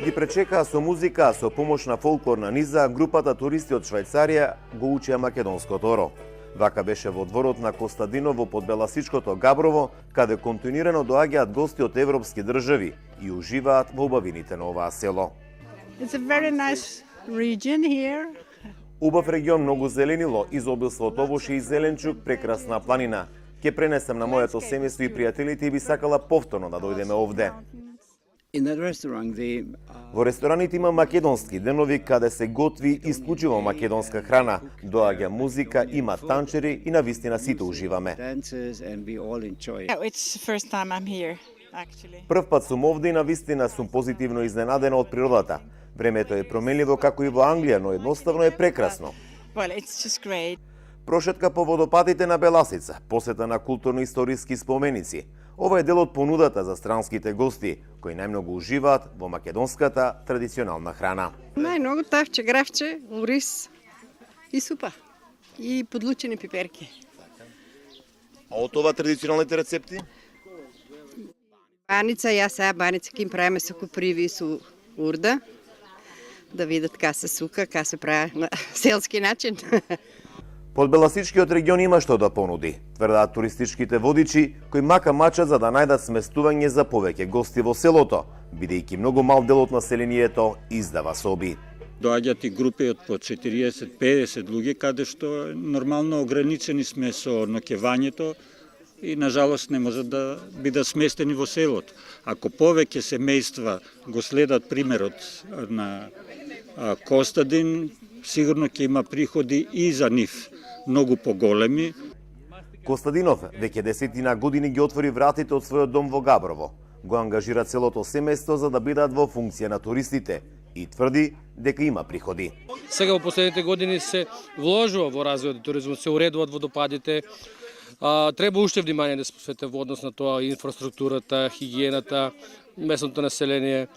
Ги пречекаа со музика, а со помош на фолклорна низа, групата туристи од Швајцарија го учеа македонското оро. Вака беше во дворот на Костадинов во подбеласичкото Габрово, каде континуирано доаѓаат гости од европски држави и уживаат во убавините на оваа село. It's a very nice region here. Убав регион, многу зеленило, изобилство од овоши и зеленчук, прекрасна планина. Ке пренесам на моето семејство и пријателите и би сакала повторно да дојдеме овде. Во рестораните има македонски денови каде се готви исклучиво македонска храна. Доаѓа музика, има танчери и навистина сите уживаме. Прв пат сум овде и навистина сум позитивно изненадена од природата. Времето е променливо како и во Англија, но едноставно е прекрасно. Прошетка по водопадите на Беласица, посета на културно-историски споменици. Ова е дел од понудата за странските гости, кои најмногу уживаат во македонската традиционална храна. Најмногу тавче, гравче, ориз и супа. И подлучени пиперки. А од ова традиционалните рецепти? Баница, јас сега баница ке им правиме со коприви и со урда. Да видат ка се сука, ка се прави на селски начин. Подбеласичкиот регион има што да понуди, тврдаат туристичките водичи, кои мака мачат за да најдат сместување за повеќе гости во селото, бидејќи многу мал дел од населението издава соби. Доаѓаат и групи од по 40-50 луѓе, каде што нормално ограничени сме со ноќевањето и на жалост не можат да бидат сместени во селото. Ако повеќе семејства го следат примерот на Костадин, сигурно ќе има приходи и за нив многу поголеми. Костадинов веќе 10 години ги отвори вратите од својот дом во Габрово. Го ангажира целото семејство за да бидат во функција на туристите и тврди дека има приходи. Сега во последните години се вложува во развојот на туризмот, се уредуваат водопадите. Треба уште внимание да се посвети во однос на тоа инфраструктурата, хигиената, местното население,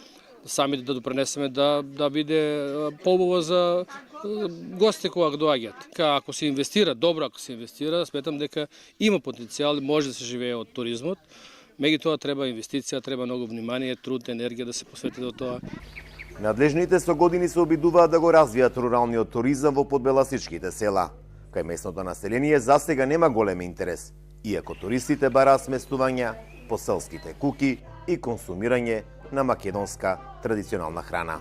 сами да допренесеме да биде поубаво за гостите кога доаѓаат. Ако се инвестира, добро ако се инвестира, сметам дека има потенцијал и може да се живее од туризмот. Меѓутоа треба инвестиција, треба многу внимание, труд, енергија да се посвети до тоа. Надлежните со години се обидуваат да го развијат руралниот туризам во подбеласичките села. Кај местното население засега нема голем интерес, иако туристите бараат сместувања по селските куки и консумирање на македонска традиционална храна.